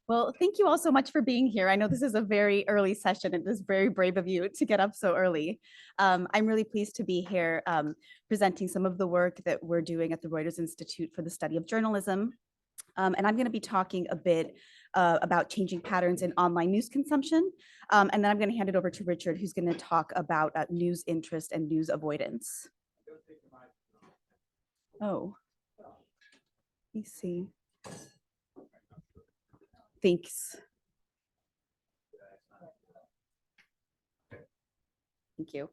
Well, thank you all so much for being here. I know this is a very early session and it is very brave of you to get up so early. I'm really pleased to be here presenting some of the work that we're doing at the Reuters Institute for the Study of Journalism. And I'm going to be talking a bit about changing patterns in online news consumption. And then I'm going to hand it over to Richard, who's going to talk about news interest and news avoidance. Oh, let me see. Thanks. Thank you.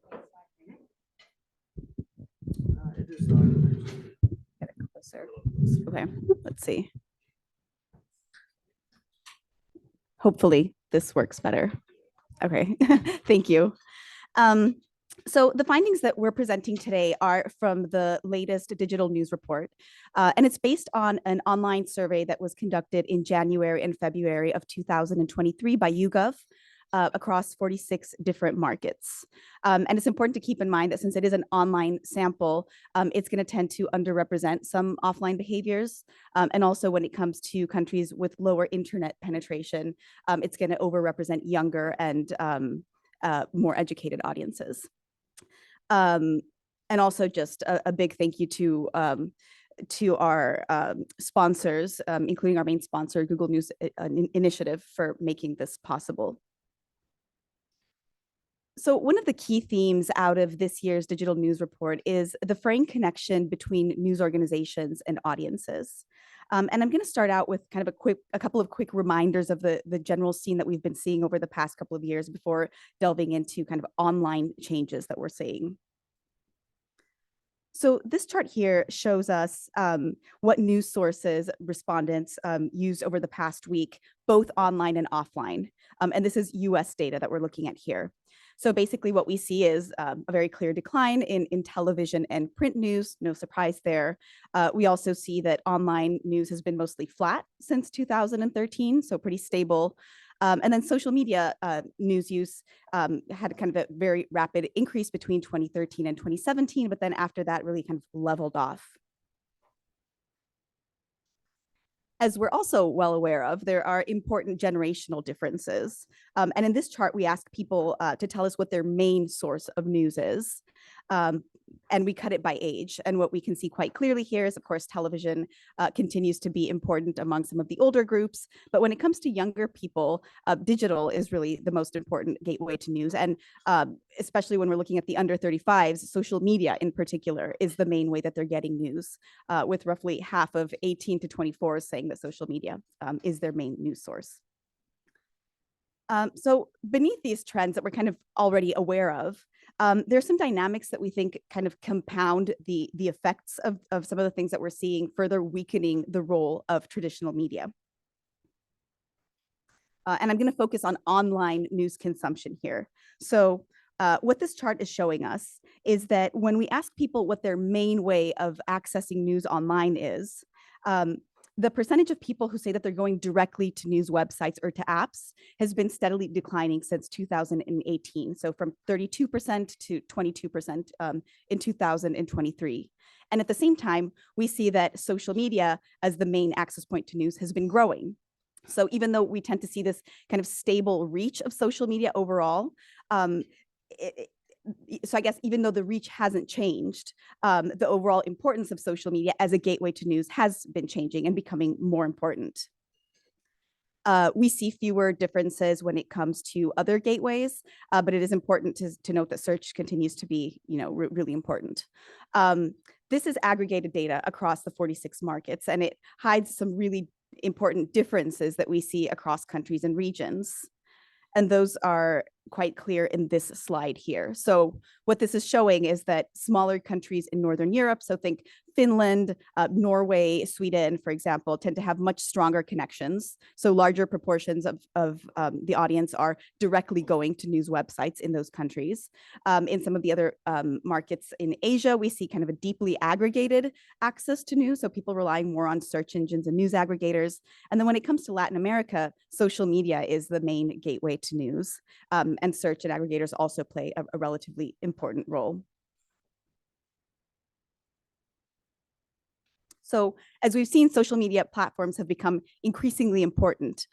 Get it closer. Okay, let's see. Hopefully this works better. Okay, thank you. So the findings that we're presenting today are from the latest digital news report, and it's based on an online survey that was conducted in January and February of 2023 by YouGov across 46 different markets. And it's important to keep in mind that since it is an online sample, it's going to tend to underrepresent some offline behaviors. And also when it comes to countries with lower internet penetration, it's going to overrepresent younger and more educated audiences. And also just a big thank you to our sponsors, including our main sponsor, Google News Initiative, for making this possible. So one of the key themes out of this year's digital news report is the fraying connection between news organizations and audiences. And I'm going to start out with kind of a couple of quick reminders of the general scene that we've been seeing over the past couple of years before delving into kind of online changes that we're seeing. So this chart here shows us what news sources respondents used over the past week, both online and offline. And this is US data that we're looking at here. So basically what we see is a very clear decline in television and print news, no surprise there. We also see that online news has been mostly flat since 2013, so pretty stable. And then social media news use had kind of a very rapid increase between 2013 and 2017, but then after that really kind of leveled off. As we're also well aware of, there are important generational differences. And in this chart, we ask people to tell us what their main source of news is. And we cut it by age. And what we can see quite clearly here is, of course, television continues to be important among some of the older groups. But when it comes to younger people, digital is really the most important gateway to news. And especially when we're looking at the under 35s, social media in particular is the main way that they're getting news, with roughly half of 18 to 24s saying that social media is their main news source. So beneath these trends that we're kind of already aware of, there's some dynamics that we think kind of compound the effects of some of the things that we're seeing, further weakening the role of traditional media. And I'm going to focus on online news consumption here. So what this chart is showing us is that when we ask people what their main way of accessing news online is, the percentage of people who say that they're going directly to news websites or to apps has been steadily declining since 2018. So from 32% to 22% in 2023. And at the same time, we see that social media as the main access point to news has been growing. So even though we tend to see this kind of stable reach of social media overall, so I guess even though the reach hasn't changed, the overall importance of social media as a gateway to news has been changing and becoming more important. We see fewer differences when it comes to other gateways, but it is important to note that search continues to be, really important. This is aggregated data across the 46 markets, and it hides some really important differences that we see across countries and regions. And those are quite clear in this slide here. So what this is showing is that smaller countries in Northern Europe, so think Finland, Norway, Sweden, for example, tend to have much stronger connections. So larger proportions of the audience are directly going to news websites in those countries. In some of the other markets in Asia, we see kind of a deeply aggregated access to news. So people relying more on search engines and news aggregators. And then when it comes to Latin America, social media is the main gateway to news. And search and aggregators also play a relatively important role. So as we've seen, social media platforms have become increasingly important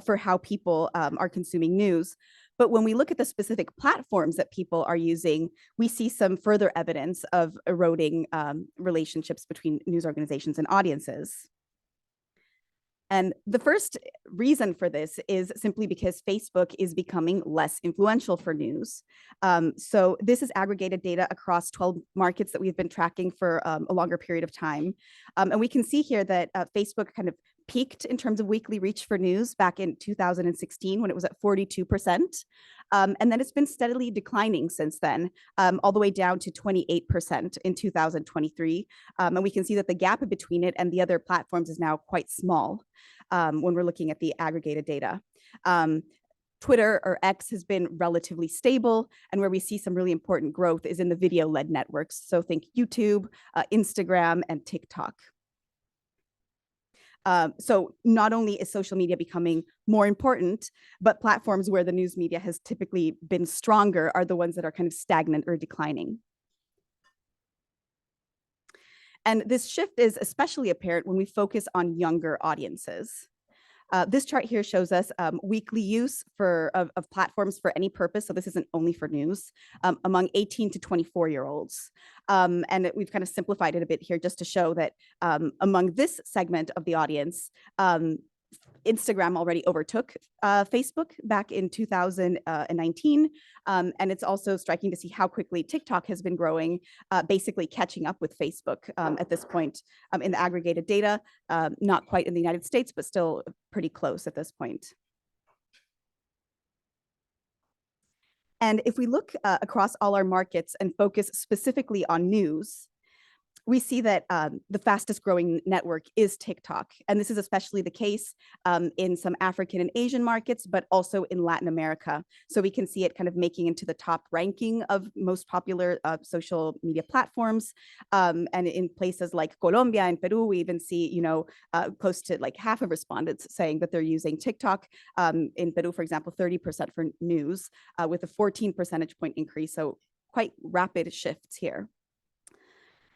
for how people are consuming news. But when we look at the specific platforms that people are using, we see some further evidence of eroding relationships between news organizations and audiences. And the first reason for this is simply because Facebook is becoming less influential for news. So this is aggregated data across 12 markets that we've been tracking for a longer period of time. And we can see here that Facebook kind of peaked in terms of weekly reach for news back in 2016 when it was at 42%. And then it's been steadily declining since then, all the way down to 28% in 2023. And we can see that the gap between it and the other platforms is now quite small when we're looking at the aggregated data. Twitter or X has been relatively stable, and where we see some really important growth is in the video-led networks. So think YouTube, Instagram, and TikTok. So not only is social media becoming more important, but platforms where the news media has typically been stronger are the ones that are kind of stagnant or declining. And this shift is especially apparent when we focus on younger audiences. This chart here shows us weekly use of platforms for any purpose. So this isn't only for news among 18 to 24-year-olds. And we've kind of simplified it a bit here just to show that among this segment of the audience, Instagram already overtook Facebook back in 2019. And it's also striking to see how quickly TikTok has been growing, basically catching up with Facebook at this point in the aggregated data, not quite in the United States, but still pretty close at this point. And if we look across all our markets and focus specifically on news, we see that the fastest growing network is TikTok. And this is especially the case in some African and Asian markets, but also in Latin America. So we can see it kind of making into the top ranking of most popular social media platforms. And in places like Colombia and Peru, we even see, close to like half of respondents saying that they're using TikTok. In Peru, for example, 30% for news with a 14 percentage point increase. So quite rapid shifts here.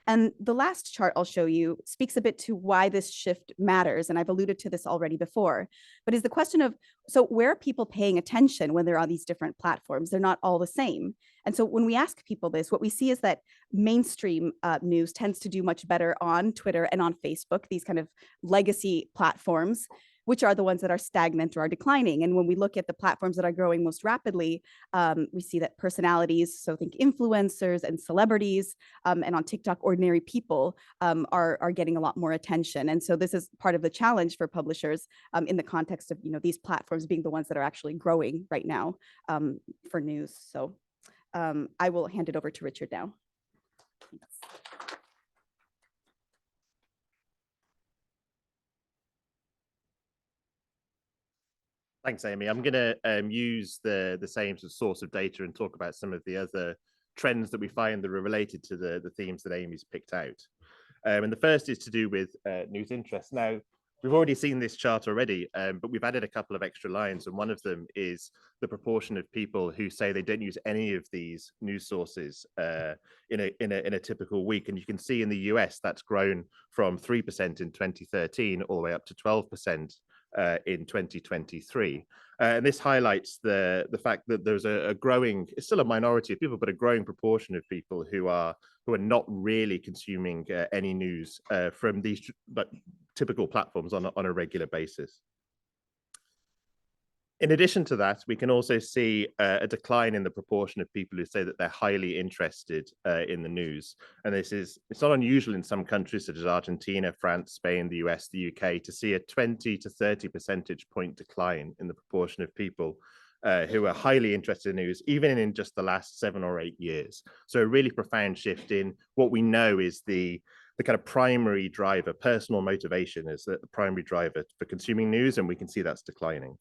And the last chart I'll show you speaks a bit to why this shift matters. And I've alluded to this already before, but is the question of, so where are people paying attention when they're on these different platforms? They're not all the same. And so when we ask people this, what we see is that mainstream news tends to do much better on Twitter and on Facebook, these kind of legacy platforms, which are the ones that are stagnant or are declining. And when we look at the platforms that are growing most rapidly, we see that personalities, so think influencers and celebrities, and on TikTok, ordinary people are getting a lot more attention. And so this is part of the challenge for publishers in the context of these platforms being the ones that are actually growing right now for news. So I will hand it over to Richard now. Thanks. Thanks, Amy. I'm going to use the same sort of source of data and talk about some of the other trends that we find that are related to the themes that Amy's picked out. And the first is to do with news interest. Now, we've already seen this chart already, but we've added a couple of extra lines, and one of them is the proportion of people who say they don't use any of these news sources in a typical week. And you can see in the US that's grown from 3% in 2013 all the way up to 12%. In 2023. And this highlights the fact that there's a growing, it's still a minority of people, but a growing proportion of people who are not really consuming any news from these typical platforms on a regular basis. In addition to that, we can also see a decline in the proportion of people who say that they're highly interested in the news. And it's not unusual in some countries such as Argentina, France, Spain, the US, the UK, to see a 20 to 30 percentage point decline in the proportion of people who are highly interested in news, even in just the last 7 or 8 years. So a really profound shift in what we know is the kind of primary driver, personal motivation is the primary driver for consuming news, and we can see that's declining.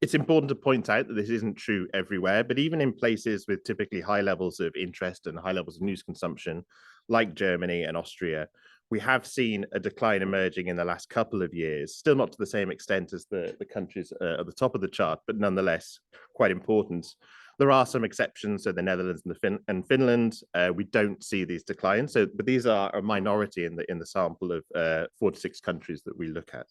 It's important to point out that this isn't true everywhere, but even in places with typically high levels of interest and high levels of news consumption, like Germany and Austria, we have seen a decline emerging in the last couple of years, still not to the same extent as the countries at the top of the chart, but nonetheless quite important, There are some exceptions, so the Netherlands and Finland, we don't see these declines. So, but these are a minority in the sample of 4 to 6 countries that we look at.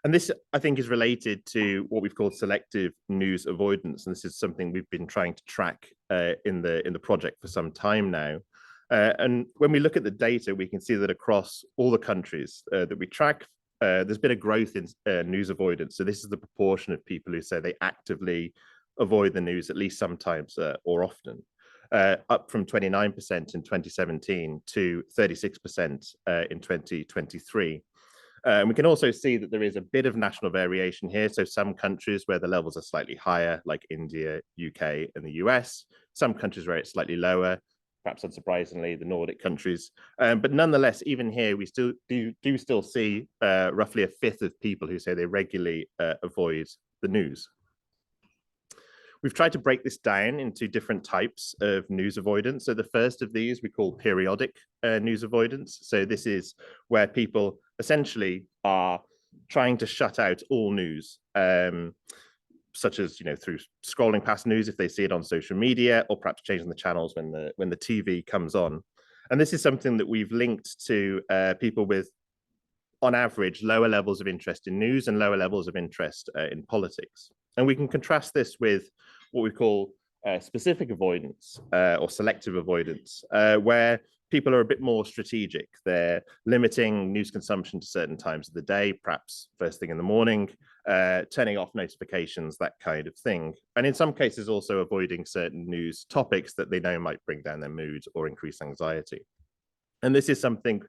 And this, I think, is related to what we've called selective news avoidance. And this is something we've been trying to track in the project for some time now. And when we look at the data, we can see that across all the countries that we track, there's been a growth in news avoidance. So this is the proportion of people who say they actively avoid the news at least sometimes or often, up from 29% in 2017 to 36% in 2023. And we can also see that there is a bit of national variation here. So some countries where the levels are slightly higher, like India, UK, and the US, some countries where it's slightly lower, perhaps unsurprisingly, the Nordic countries. But nonetheless, even here, we still do see roughly a fifth of people who say they regularly avoid the news. We've tried to break this down into different types of news avoidance. So the first of these we call periodic news avoidance. So this is where people essentially are trying to shut out all news, such as, you know, through scrolling past news if they see it on social media, or perhaps changing the channels when the TV comes on. And this is something that we've linked to people with, on average, lower levels of interest in news and lower levels of interest in politics. And we can contrast this with what we call specific avoidance or selective avoidance, where people are a bit more strategic. They're limiting news consumption to certain times of the day, perhaps first thing in the morning, turning off notifications, that kind of thing. And in some cases also avoiding certain news topics that they know might bring down their mood or increase anxiety. And this is something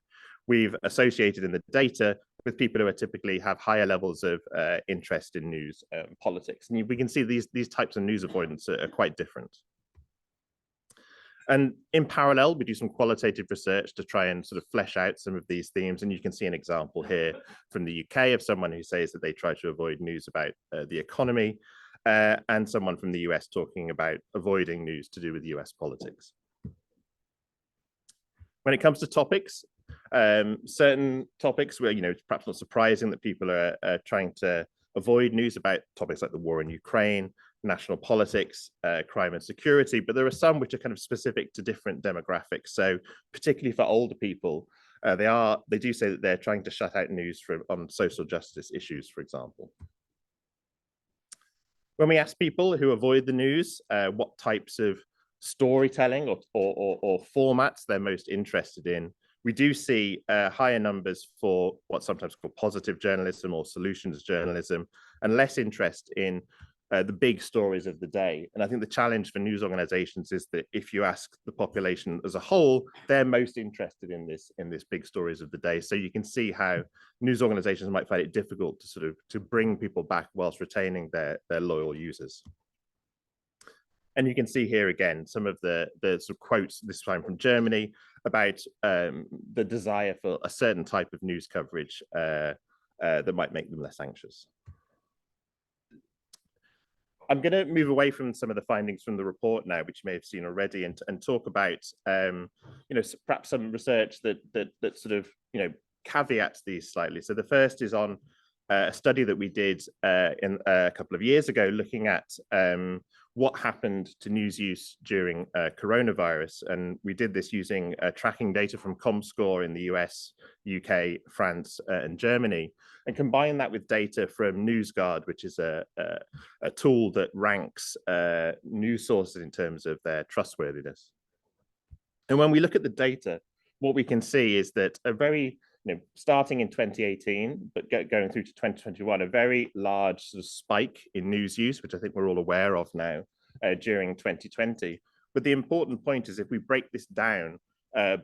we've associated in the data with people who are typically have higher levels of interest in news and politics. And we can see these types of news avoidance are quite different. And in parallel, we do some qualitative research to try and sort of flesh out some of these themes. And you can see an example here from the UK of someone who says that they try to avoid news about the economy, and someone from the US talking about avoiding news to do with US politics. When it comes to topics, certain topics where, you know, it's perhaps not surprising that people are trying to avoid news about topics like the war in Ukraine, national politics, crime and security, but there are some which are kind of specific to different demographics. So particularly for older people, they do say that they're trying to shut out news on social justice issues, for example. When we ask people who avoid the news what types of storytelling or formats they're most interested in, we do see higher numbers for what's sometimes called positive journalism or solutions journalism, and less interest in the big stories of the day. And I think the challenge for news organizations is that if you ask the population as a whole, they're most interested in this big stories of the day. So you can see how news organizations might find it difficult to bring people back whilst retaining their loyal users. And you can see here again some of the sort of quotes, this time from Germany, about the desire for a certain type of news coverage that might make them less anxious. I'm going to move away from some of the findings from the report now, which you may have seen already, and talk about perhaps some research that sort of caveats these slightly. So the first is on a study that we did in a couple of years ago, looking at what happened to news use during coronavirus. And we did this using tracking data from ComScore in the US, UK, France, and Germany, and combine that with data from NewsGuard, which is a tool that ranks news sources in terms of their trustworthiness. And when we look at the data, what we can see is that a very, starting in 2018, but going through to 2021, a very large sort of spike in news use, which I think we're all aware of now, during 2020. But the important point is, if we break this down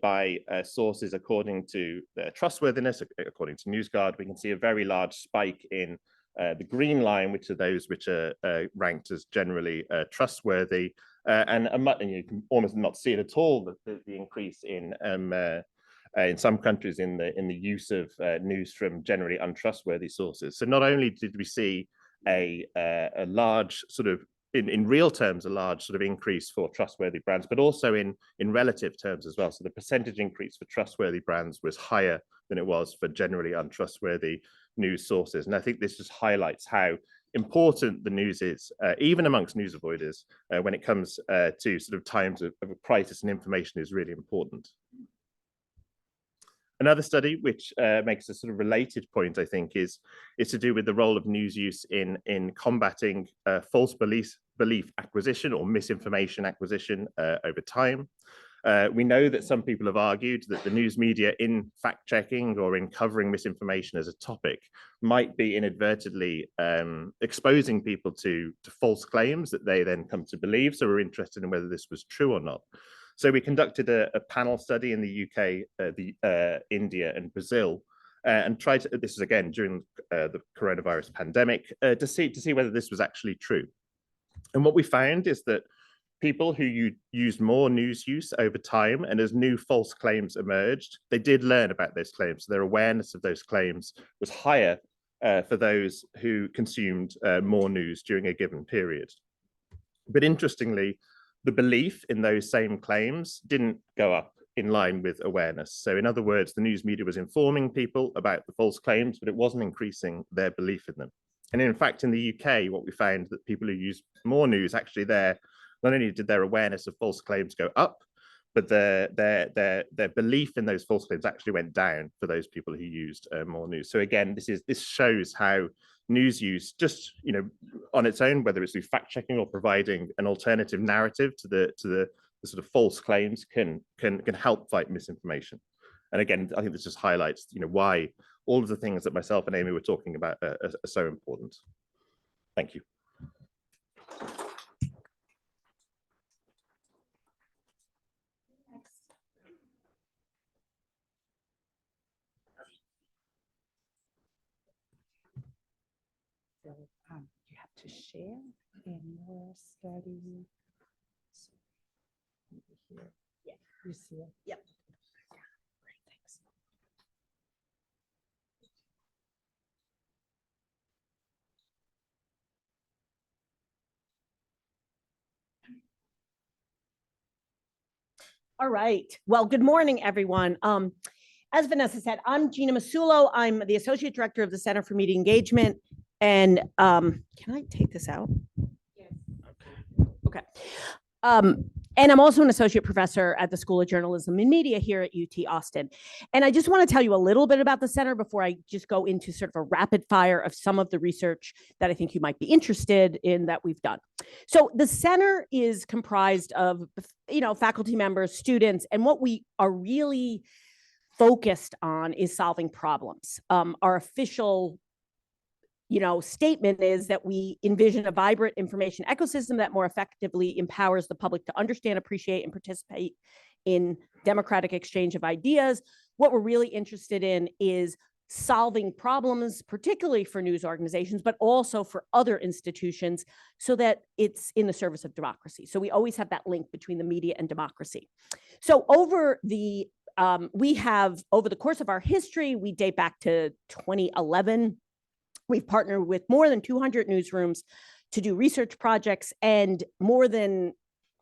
by sources according to their trustworthiness, according to NewsGuard, we can see a very large spike in the green line, which are those which are ranked as generally trustworthy, and you can almost not see it at all, the increase in some countries in the use of news from generally untrustworthy sources. So not only did we see a large sort of, in real terms, a large sort of increase for trustworthy brands, but also in relative terms as well. So the percentage increase for trustworthy brands was higher than it was for generally untrustworthy news sources. And I think this just highlights how important the news is, even amongst news avoiders, when it comes to sort of times of a crisis, and information is really important. Another study which makes a sort of related point, I think, is to do with the role of news use in combating false belief acquisition or misinformation acquisition over time. We know that some people have argued that the news media, in fact-checking or in covering misinformation as a topic, might be inadvertently exposing people to false claims that they then come to believe. So we're interested in whether this was true or not. So we conducted a panel study in the UK, India, and Brazil, and tried to, this is again during the coronavirus pandemic, to see whether this was actually true. And what we found is that people who used more news use over time, and as new false claims emerged, they did learn about those claims. So their awareness of those claims was higher for those who consumed more news during a given period. But interestingly, the belief in those same claims didn't go up in line with awareness. So in other words, the news media was informing people about the false claims, but it wasn't increasing their belief in them. And in fact, in the UK, what we found that people who use more news, actually not only did their awareness of false claims go up, but their belief in those false claims actually went down for those people who used more news. So again, this shows how news use, just on its own, whether it's through fact checking or providing an alternative narrative to the sort of false claims, can help fight misinformation. And again, I think this just highlights why all of the things that myself and Amy were talking about are so important. Thank you. So you have to share in your study. So, here. Yeah, you see it. Yep. Great, thanks. All right. Well, good morning, everyone. As Vanessa said, I'm Gina Masullo. I'm the Associate Director of the Center for Media Engagement. And can I take this out? Yes. Okay. And I'm also an associate professor at the School of Journalism and Media here at UT Austin. And I just want to tell you a little bit about the center before I just go into sort of a rapid fire of some of the research that I think you might be interested in that we've done. So the center is comprised of, faculty members, students, and what we are really focused on is solving problems. Our official statement is that we envision a vibrant information ecosystem that more effectively empowers the public to understand, appreciate, and participate in democratic exchange of ideas. What we're really interested in is solving problems, particularly for news organizations, but also for other institutions, so that it's in the service of democracy. So we always have that link between the media and democracy. So we have, over the course of our history, we date back to 2011. We've partnered with more than 200 newsrooms to do research projects, and more than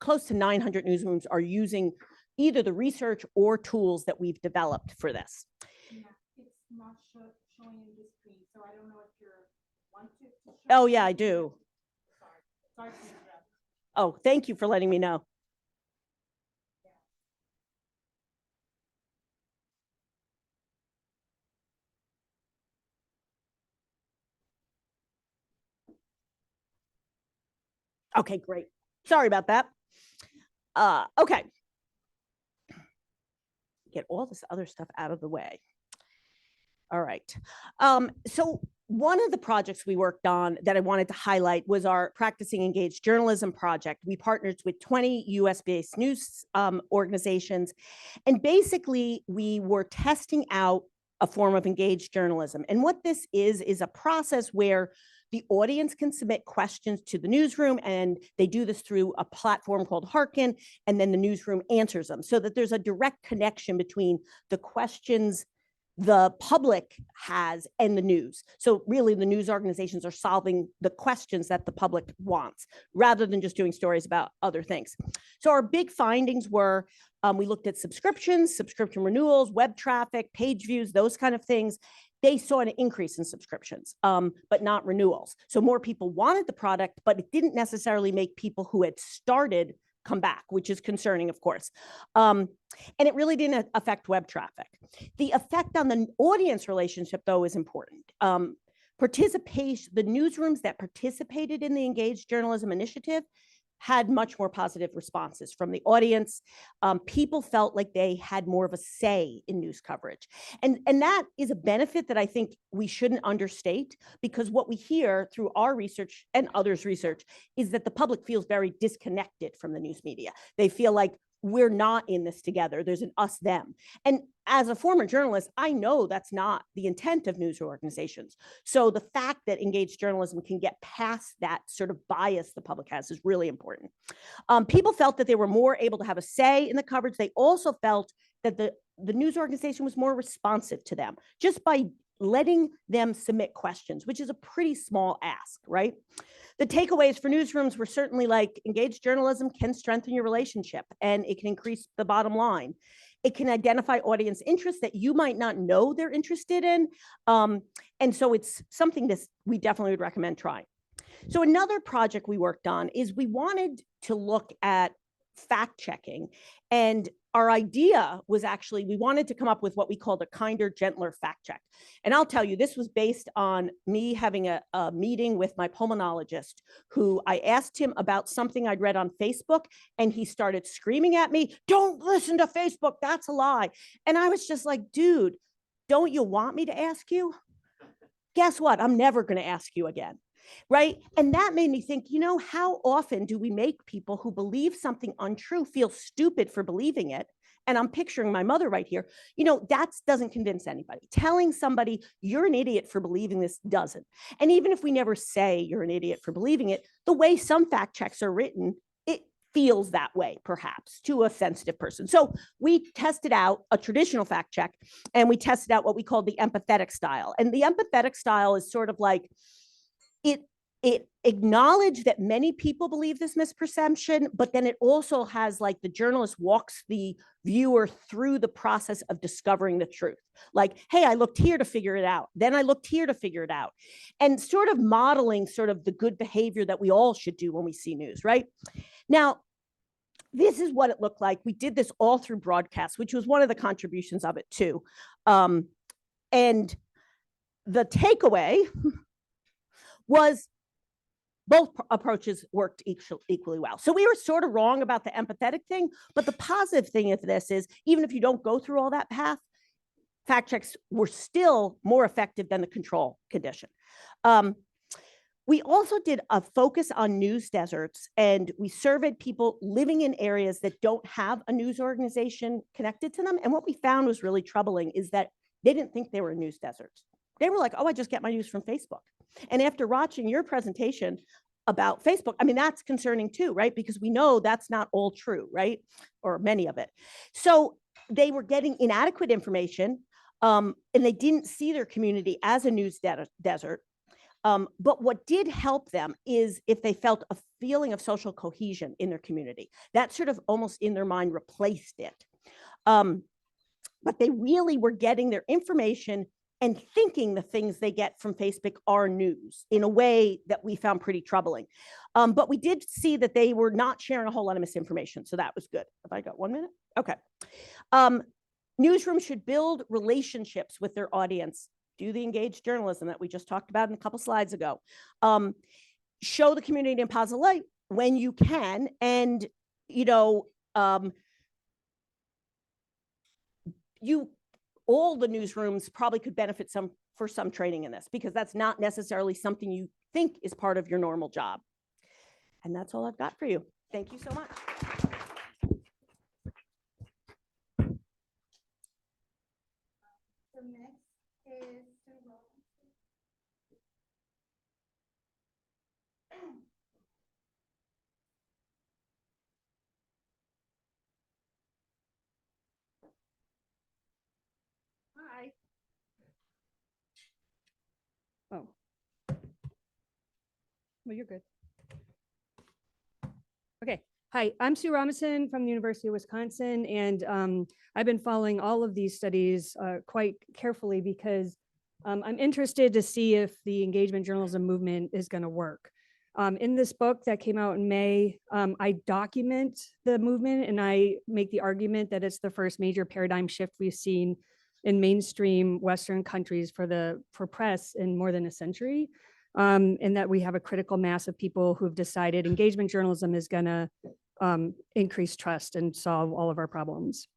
close to 900 newsrooms are using either the research or tools that we've developed for this. Yeah, it's not showing in the screen, so I don't know if you want to show. Oh, yeah, I do. Sorry. Oh, thank you for letting me know. Okay, great. Sorry about that. Okay. Get all this other stuff out of the way. All right. So one of the projects we worked on that I wanted to highlight was our Practicing Engaged Journalism project. We partnered with 20 US-based news organizations, and basically we were testing out a form of engaged journalism. And what this is a process where the audience can submit questions to the newsroom, and they do this through a platform called Harkin, and then the newsroom answers them, so that there's a direct connection between the questions the public has and the news. So really the news organizations are solving the questions that the public wants, rather than just doing stories about other things. So our big findings were, we looked at subscriptions, subscription renewals, web traffic, page views, those kind of things. they saw an increase in subscriptions, but not renewals. So more people wanted the product, but it didn't necessarily make people who had started come back, which is concerning, of course. And it really didn't affect web traffic. The effect on the audience relationship, though, is important. Participation, the newsrooms that participated in the Engaged Journalism Initiative had much more positive responses from the audience. People felt like they had more of a say in news coverage. And that is a benefit that I think we shouldn't understate, because what we hear through our research and others' research is that the public feels very disconnected from the news media. They feel like we're not in this together. There's an us, them. And as a former journalist, I know that's not the intent of news organizations. So the fact that engaged journalism can get past that sort of bias the public has is really important. People felt that they were more able to have a say in the coverage. They also felt that the news organization was more responsive to them just by letting them submit questions, which is a pretty small ask, right? The takeaways for newsrooms were certainly like, engaged journalism can strengthen your relationship and it can increase the bottom line. It can identify audience interests that you might not know they're interested in. And so it's something that we definitely would recommend trying. So another project we worked on is we wanted to look at fact checking. And our idea was actually, we wanted to come up with what we called a kinder, gentler fact check. And I'll tell you, this was based on me having a meeting with my pulmonologist, who I asked him about something I'd read on Facebook, and he started screaming at me, "Don't listen to Facebook, that's a lie." And I was just like, dude, don't you want me to ask you? Guess what? I'm never going to ask you again. Right? And that made me think, you know, how often do we make people who believe something untrue feel stupid for believing it? And I'm picturing my mother right here. You know, that doesn't convince anybody. Telling somebody you're an idiot for believing this doesn't. And even if we never say you're an idiot for believing it, the way some fact checks are written, it feels that way, perhaps, to a sensitive person. So we tested out a traditional fact check, and we tested out what we call the empathetic style. And the empathetic style is sort of like, it acknowledged that many people believe this misperception, but then it also has, like, the journalist walks the viewer through the process of discovering the truth. Like, hey, I looked here to figure it out. Then I looked here to figure it out. And sort of modeling sort of the good behavior that we all should do when we see news, right? Now, this is what it looked like. We did this all through broadcast, which was one of the contributions of it too. And the takeaway was both approaches worked equally well. So we were sort of wrong about the empathetic thing, but the positive thing of this is, even if you don't go through all that path, fact checks were still more effective than the control condition. We also did a focus on news deserts, and we surveyed people living in areas that don't have a news organization connected to them. And what we found was really troubling is that they didn't think they were news deserts. They were like, oh, I just get my news from Facebook. And after watching your presentation about Facebook, I mean, that's concerning too, right? Because we know that's not all true, right? Or many of it. So they were getting inadequate information, and they didn't see their community as a news desert. But what did help them is if they felt a feeling of social cohesion in their community. That sort of almost in their mind replaced it. But they really were getting their information and thinking the things they get from Facebook are news in a way that we found pretty troubling. But we did see that they were not sharing a whole lot of misinformation. So that was good. Have I got 1 minute? Okay. Newsrooms should build relationships with their audience. Do the engaged journalism that we just talked about in a couple slides ago. Show the community in a positive light when you can. And, you know, all the newsrooms probably could benefit for some training in this, because that's not necessarily something you think is part of your normal job. And that's all I've got for you. Thank you so much. So next is Hi. Oh. Well, you're good. Okay. Hi, I'm Sue Robinson from the University of Wisconsin, and I've been following all of these studies quite carefully because I'm interested to see if the engagement journalism movement is going to work. In this book that came out in May, I document the movement and I make the argument that it's the first major paradigm shift we've seen in mainstream Western countries for press in more than a century, and that we have a critical mass of people who've decided engagement journalism is going to increase trust and solve all of our problems.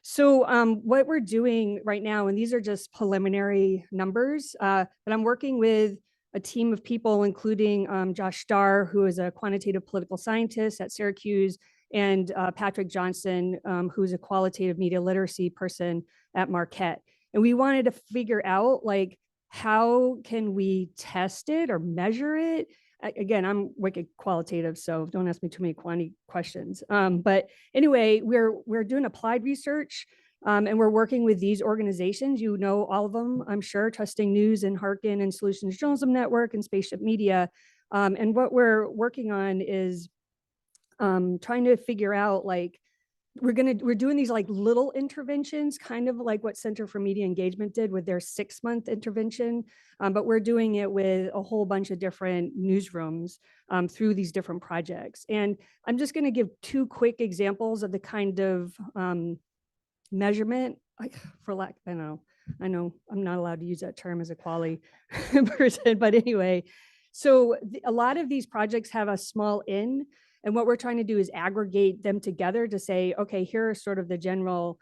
So what we're doing right now, and these are just preliminary numbers, but I'm working with a team of people, including Josh Starr, who is a quantitative political scientist at Syracuse, and Patrick Johnson, who's a qualitative media literacy person at Marquette. And we wanted to figure out, like, how can we test it or measure it? Again, I'm wicked qualitative, so don't ask me too many quantity questions. But anyway, we're doing applied research, and we're working with these organizations. You know all of them, I'm sure: Trusting News and Harkin and Solutions Journalism Network and Spaceship Media. And what we're working on is trying to figure out, like, we're doing these like little interventions, kind of like what Center for Media Engagement did with their 6-month intervention, but we're doing it with a whole bunch of different newsrooms through these different projects. And I'm just going to give 2 quick examples of the kind of measurement, for lack, I know I'm not allowed to use that term as a quali person, but anyway, so a lot of these projects have a small n. And what we're trying to do is aggregate them together to say, okay, here are sort of the general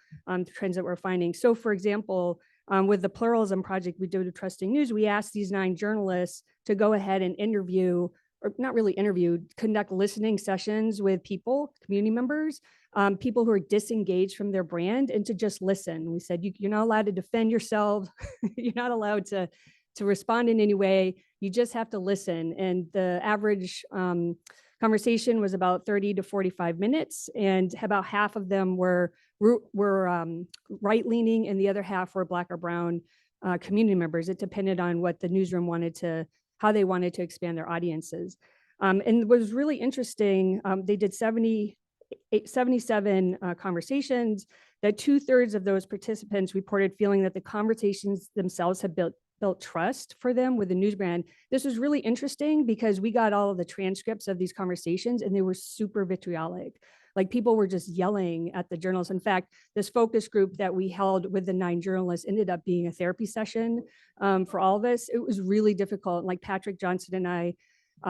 trends that we're finding. So for example, with the Pluralism Project we did with Trusting News, we asked these 9 journalists to go ahead and interview, or not really interview, conduct listening sessions with people, community members, people who are disengaged from their brand, and to just listen. We said, you're not allowed to defend yourself. You're not allowed to respond in any way. You just have to listen. And the average conversation was about 30 to 45 minutes, and about half of them were right-leaning, and the other half were Black or Brown community members. It depended on what the newsroom how they wanted to expand their audiences. And it was really interesting. They did 77 conversations, that 2/3 of those participants reported feeling that the conversations themselves had built trust for them with the news brand. This was really interesting because we got all of the transcripts of these conversations and they were super vitriolic. Like, people were just yelling at the journalists. In fact, this focus group that we held with the 9 journalists ended up being a therapy session for all of us. It was really difficult. Like, Patrick Johnson and I,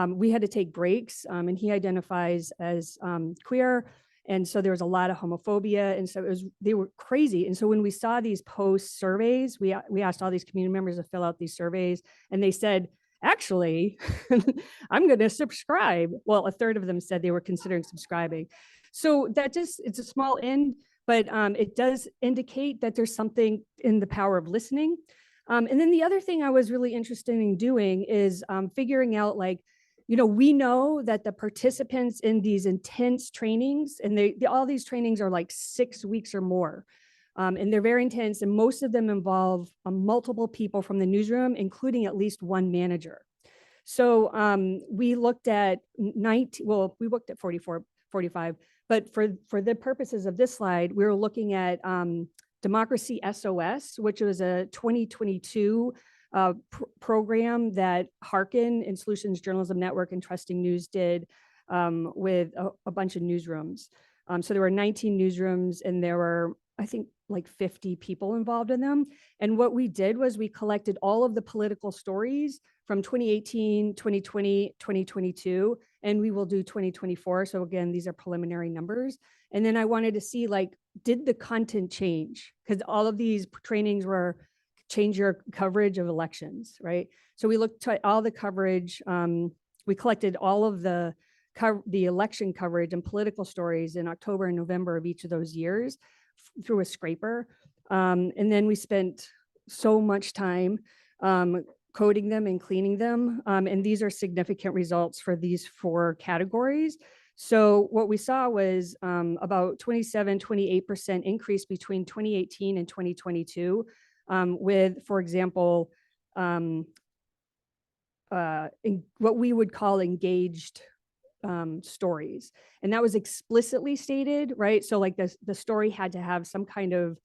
we had to take breaks, and he identifies as queer. And so there was a lot of homophobia. And so they were crazy. And so when we saw these post surveys, we asked all these community members to fill out these surveys, and they said, actually, I'm going to subscribe. Well, 1/3 of them said they were considering subscribing. So it's a small end, but it does indicate that there's something in the power of listening. And then the other thing I was really interested in doing is figuring out, like, we know that the participants in these intense trainings, and all these trainings are like 6 weeks or more, and they're very intense, and most of them involve multiple people from the newsroom, including at least one manager. So we looked at 44, 45, but for the purposes of this slide, we were looking at Democracy SOS, which was a 2022 program that Harkin and Solutions Journalism Network and Trusting News did with a bunch of newsrooms. So there were 19 newsrooms, and there were, I think, like 50 people involved in them. And what we did was we collected all of the political stories from 2018, 2020, 2022, and we will do 2024. So again, these are preliminary numbers. And then I wanted to see, like, did the content change? Because all of these trainings were change your coverage of elections, right? So we looked at all the coverage. We collected all of the election coverage and political stories in October and November of each of those years through a scraper. And then we spent so much time coding them and cleaning them. And these are significant results for these 4 categories. So what we saw was about 28% increase between 2018 and 2022. With, for example, what we would call engaged stories. And that was explicitly stated, right? So like the story had to have some kind of,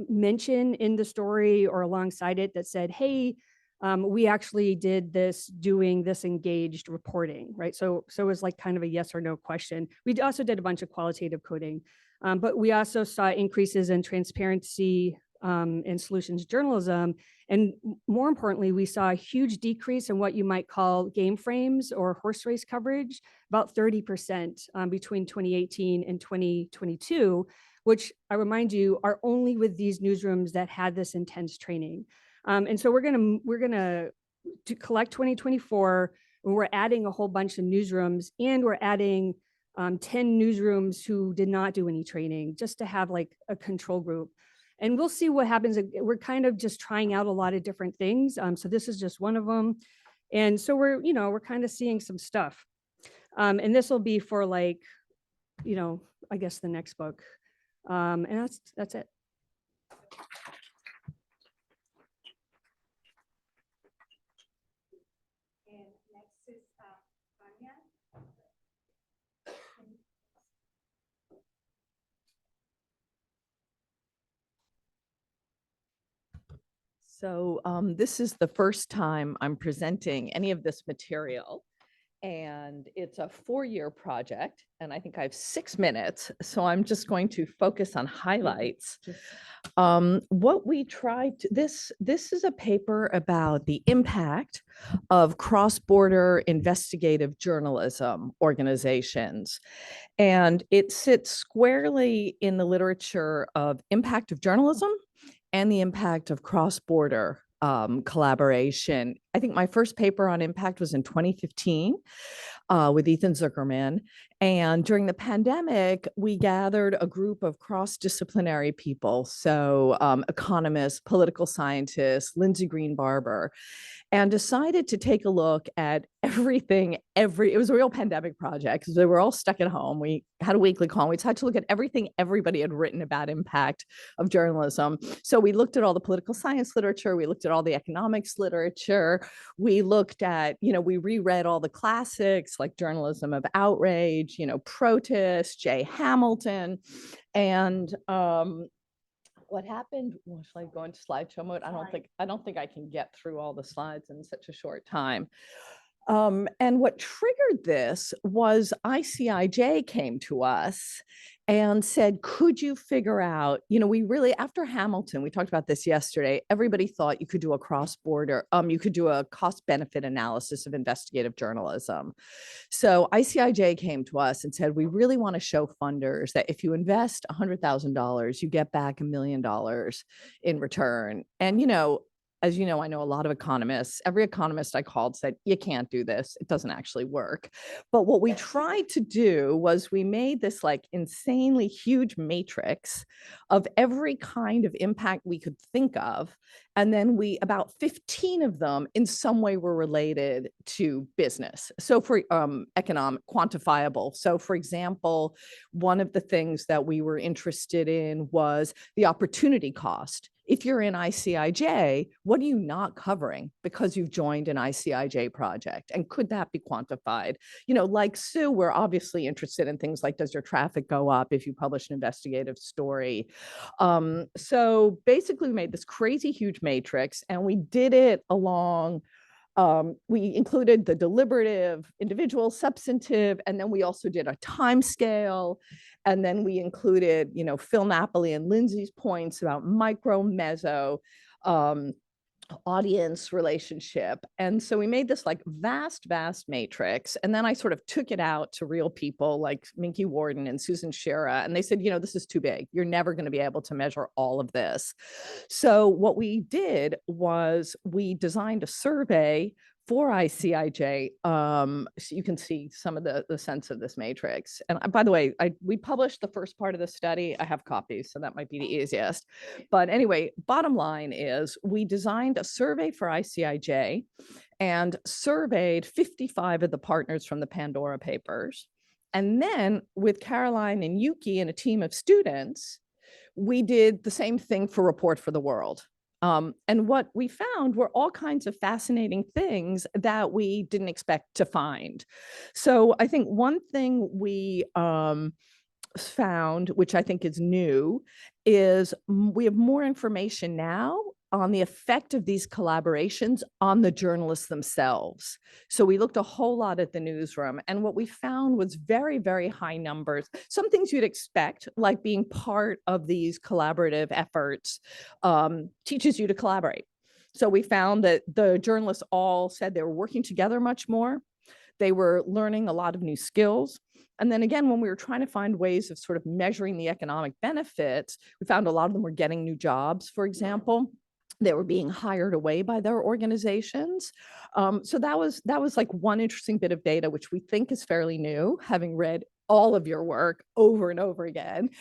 mention in the story or alongside it that said, hey, we actually did this doing this engaged reporting, right? So it was like kind of a yes or no question. We also did a bunch of qualitative coding, but we also saw increases in transparency in solutions journalism. And more importantly, we saw a huge decrease in what you might call game frames or horse race coverage, about 30% between 2018 and 2022, which I remind you are only with these newsrooms that had this intense training. And so we're gonna collect 2024, and we're adding a whole bunch of newsrooms, and we're adding 10 newsrooms who did not do any training, just to have like a control group. And we'll see what happens. We're kind of just trying out a lot of different things. So this is just one of them. And so we're kind of seeing some stuff. And this will be for like, I guess the next book. And that's it. And next is Anya. So this is the first time I'm presenting any of this material, and it's a 4-year project, and I think I have 6 minutes, so I'm just going to focus on highlights. What we tried to, this is a paper about the impact of cross-border investigative journalism organizations, and it sits squarely in the literature of impact of journalism and the impact of cross-border collaboration. I think my first paper on impact was in 2015 with Ethan Zuckerman. And during the pandemic, we gathered a group of cross-disciplinary people. So economists, political scientists, Lindsay Green Barber, and decided to take a look at everything, it was a real pandemic project because they were all stuck at home. We had a weekly call. We had to look at everything everybody had written about impact of journalism. So we looked at all the political science literature. We looked at all the economics literature. We looked at, we reread all the classics like Journalism of Outrage, Protest, Jay Hamilton. And what happened, well, shall I go into slideshow mode? I don't think I can get through all the slides in such a short time. And what triggered this was ICIJ came to us and said, could you figure out, we really, after Hamilton, we talked about this yesterday, everybody thought you could do a cross-border, you could do a cost-benefit analysis of investigative journalism. So ICIJ came to us and said, we really want to show funders that if you invest $100,000, you get back $1 million in return. And, as you know, I know a lot of economists. Every economist I called said, you can't do this. It doesn't actually work. But what we tried to do was we made this like insanely huge matrix of every kind of impact we could think of. And then about 15 of them in some way were related to business. So for economic, quantifiable. So for example, one of the things that we were interested in was the opportunity cost. If you're in ICIJ, what are you not covering because you've joined an ICIJ project? And could that be quantified? Like Sue, we're obviously interested in things like, does your traffic go up if you publish an investigative story? So basically we made this crazy huge matrix, and we did it along we included the deliberative, individual, substantive, and then we also did a time scale. And then we included, Phil Napoli and Lindsay's points about micro, meso, audience relationship. And so we made this like vast matrix. And then I sort of took it out to real people like Minky Warden and Susan Shira. And they said, this is too big. You're never going to be able to measure all of this. So what we did was we designed a survey for ICIJ. So you can see some of the sense of this matrix. And by the way, we published the first part of the study. I have copies, so that might be the easiest. But anyway, bottom line is we designed a survey for ICIJ and surveyed 55 of the partners from the Pandora Papers. And then with Caroline and Yuki and a team of students, we did the same thing for Report for the World. And what we found were all kinds of fascinating things that we didn't expect to find. So I think one thing we found, which I think is new, is we have more information now on the effect of these collaborations on the journalists themselves. So we looked a whole lot at the newsroom, and what we found was very, very high numbers. Some things you'd expect, like being part of these collaborative efforts, teaches you to collaborate. So we found that the journalists all said they were working together much more. They were learning a lot of new skills. And then again, when we were trying to find ways of sort of measuring the economic benefits, we found a lot of them were getting new jobs, for example. They were being hired away by their organizations. So that was like one interesting bit of data, which we think is fairly new, having read all of your work over and over again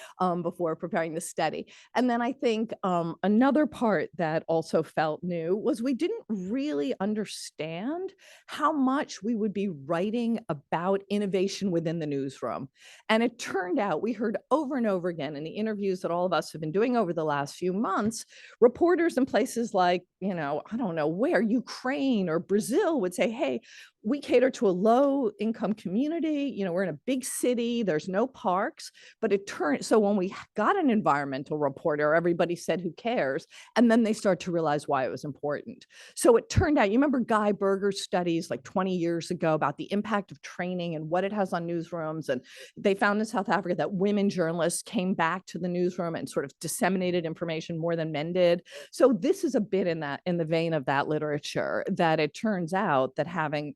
before preparing the study. And then I think another part that also felt new was we didn't really understand how much we would be writing about innovation within the newsroom. And it turned out, we heard over and over again in the interviews that all of us have been doing over the last few months, reporters in places like, I don't know where, Ukraine or Brazil would say, hey, we cater to a low income community. We're in a big city, there's no parks, but so when we got an environmental reporter, everybody said, who cares? And then they start to realize why it was important. So it turned out, you remember Guy Berger's studies like 20 years ago about the impact of training and what it has on newsrooms. And they found in South Africa that women journalists came back to the newsroom and sort of disseminated information more than men did. So this is a bit in the vein of that literature, that it turns out that having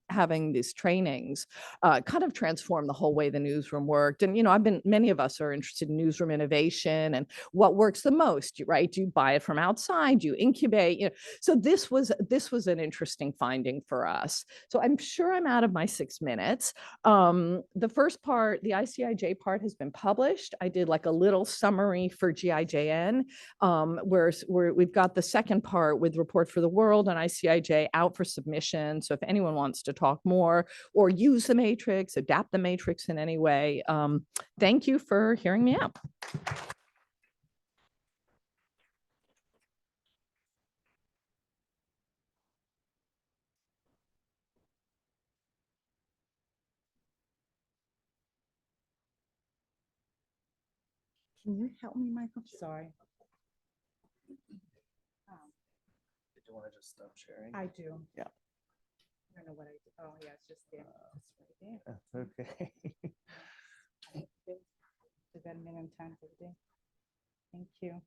these trainings kind of transformed the whole way the newsroom worked. And, many of us are interested in newsroom innovation and what works the most, right? Do you buy it from outside? Do you incubate? So this was an interesting finding for us. So I'm sure I'm out of my 6 minutes. The first part, the ICIJ part, has been published. I did like a little summary for GIJN, where we've got the second part with Report for the World and ICIJ out for submission. So if anyone wants to talk more or use the matrix, adapt the matrix in any way, thank you for hearing me out. Can you help me, Michael? Sorry. Did you want to just stop sharing? I do. Yeah. I don't know what I do. Oh, yeah, it's just there. It's right there. That's okay. Did that a million times every day. Thank you.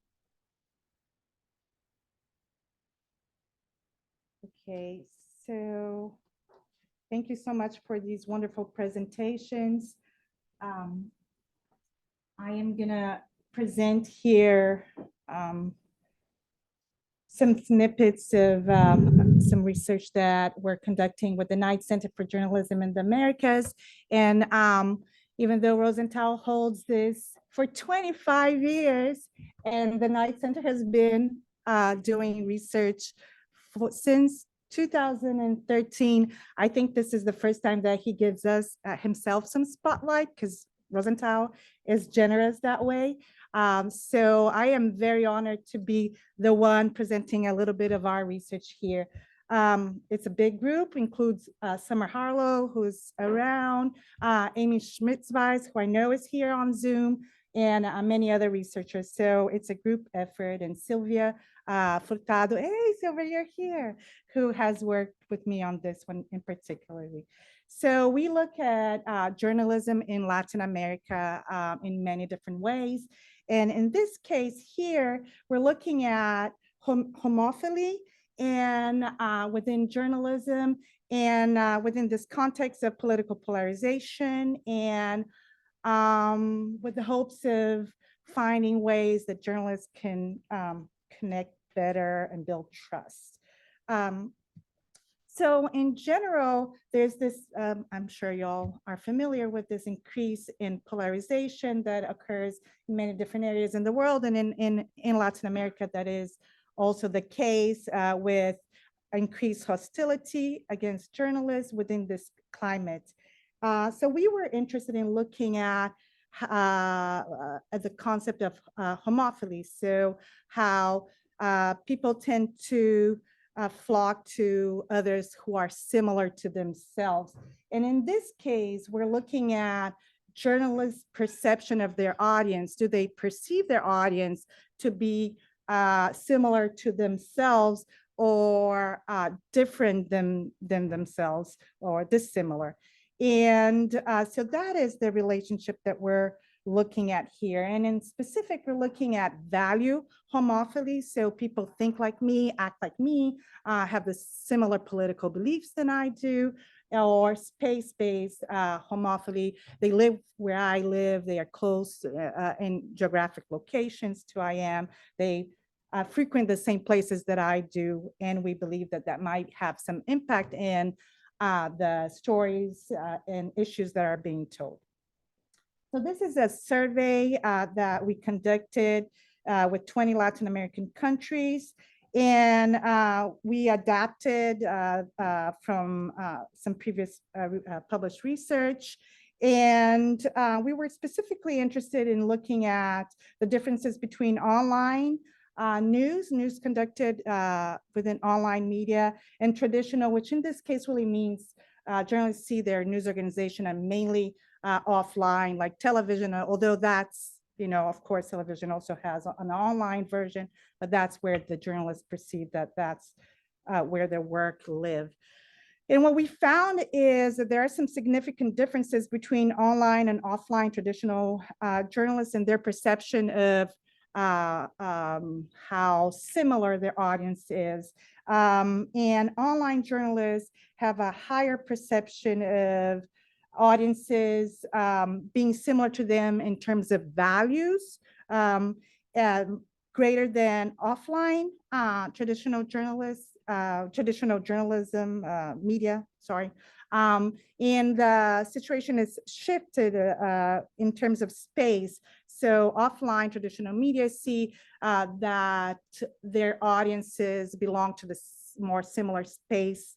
Okay, so thank you so much for these wonderful presentations. I am gonna present here some snippets of some research that we're conducting with the Knight Center for Journalism in the Americas. And even though Rosenthal holds this for 25 years, and the Knight Center has been doing research since 2013, I think this is the first time that he gives us himself some spotlight, because Rosenthal is generous that way. So I am very honored to be the one presenting a little bit of our research here. It's a big group, includes Summer Harlow, who's around, Amy Schmitzweis, who I know is here on Zoom, and many other researchers. So it's a group effort, and Sylvia Furtado, hey, Sylvia, you're here, who has worked with me on this one in particularly. So we look at journalism in Latin America in many different ways. And in this case here, we're looking at homophily and within journalism, and within this context of political polarization, and with the hopes of finding ways that journalists can connect better and build trust. So in general, there's this, I'm sure y'all are familiar with this increase in polarization that occurs in many different areas in the world, and in Latin America, that is also the case with increased hostility against journalists within this climate. So we were interested in looking at the concept of homophily, so how people tend to flock to others who are similar to themselves. And in this case, we're looking at journalists' perception of their audience. Do they perceive their audience to be similar to themselves or different than themselves or dissimilar? And so that is the relationship that we're looking at here. And in specific, we're looking at value homophily. So people think like me, act like me, have the similar political beliefs than I do, or space-based homophily. They live where I live. They are close in geographic locations to I am. They frequent the same places that I do. And we believe that that might have some impact in the stories and issues that are being told. So this is a survey that we conducted with 20 Latin American countries. And we adapted from some previous published research. And we were specifically interested in looking at the differences between online news conducted within online media, and traditional, which in this case really means journalists see their news organization and mainly offline, like television, although that's, of course, television also has an online version, but that's where the journalists perceive that that's where their work live. And what we found is that there are some significant differences between online and offline traditional journalists and their perception of how similar their audience is. And online journalists have a higher perception of audiences being similar to them in terms of values, greater than offline traditional journalists, traditional journalism, media, sorry. And the situation is shifted in terms of space. So offline traditional media see that their audiences belong to the more similar space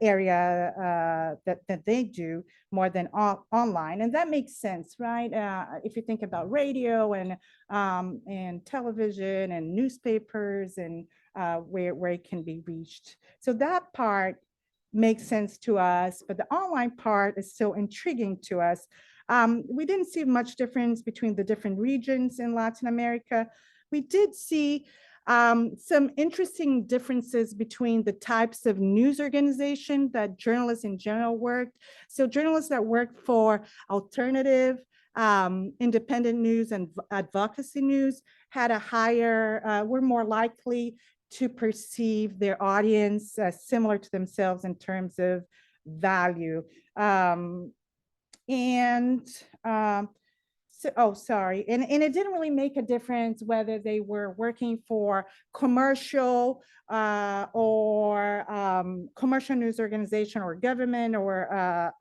area that they do more than online. And that makes sense, right? If you think about radio and television and newspapers and where it can be reached. So that part makes sense to us, but the online part is so intriguing to us. We didn't see much difference between the different regions in Latin America. We did see some interesting differences between the types of news organization that journalists in general worked. So journalists that work for alternative, independent news and advocacy news had a higher, were more likely to perceive their audience similar to themselves in terms of value. Sorry. And it didn't really make a difference whether they were working for commercial or commercial news organization or government or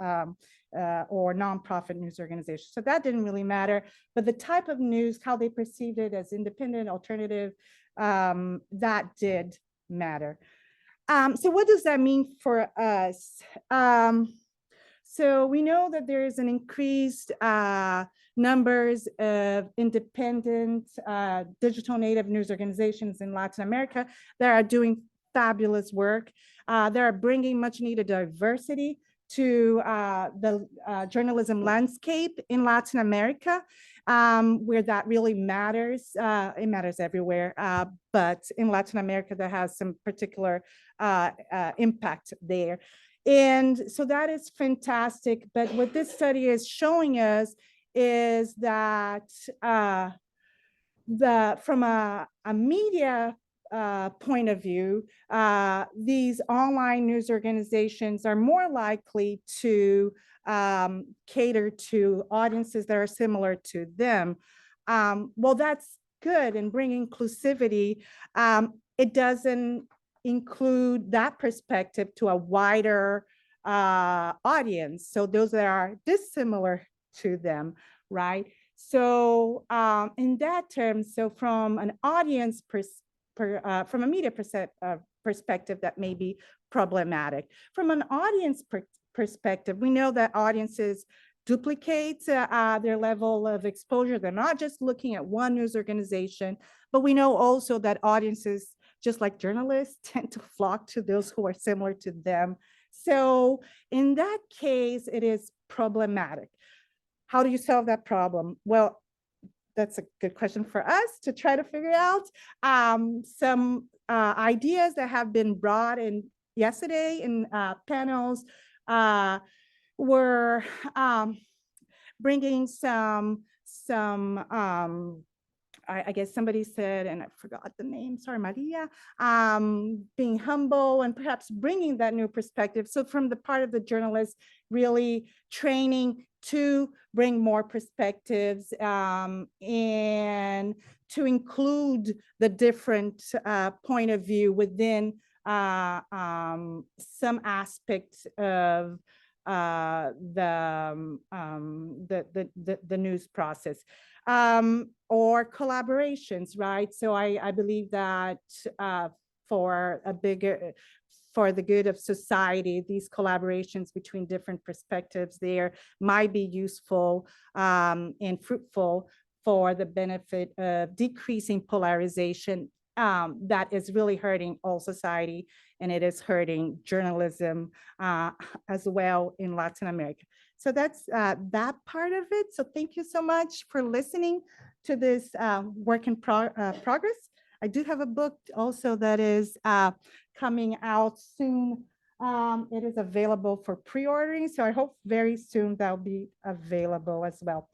nonprofit news organization. So that didn't really matter. But the type of news, how they perceived it as independent, alternative, that did matter. So what does that mean for us? So we know that there is an increased numbers of independent digital native news organizations in Latin America that are doing fabulous work. They are bringing much needed diversity to the journalism landscape in Latin America, where that really matters. It matters everywhere, but in Latin America, that has some particular impact there. And so that is fantastic. But what this study is showing us is that from a media point of view, these online news organizations are more likely to cater to audiences that are similar to them. Well, that's good and bring inclusivity. It doesn't include that perspective to a wider audience. So those that are dissimilar to them, right? So in that term, so from an audience from a media perspective, that may be problematic. From an audience perspective, we know that audiences duplicate their level of exposure. They're not just looking at one news organization, but we know also that audiences, just like journalists, tend to flock to those who are similar to them. So in that case, it is problematic. how do you solve that problem? Well, that's a good question for us to try to figure out. Some ideas that have been brought in yesterday in panels were bringing I guess somebody said, and I forgot the name, sorry, Maria, being humble and perhaps bringing that new perspective. So from the part of the journalists, really training to bring more perspectives and to include the different point of view within some aspects of the news process. Or collaborations, right? So I believe that for the good of society, these collaborations between different perspectives there might be useful and fruitful for the benefit of decreasing polarization that is really hurting all society, and it is hurting journalism as well in Latin America. So that's that part of it. So thank you so much for listening to this work in progress. I do have a book also that is coming out soon. It is available for pre-ordering, so I hope very soon that'll be available as well.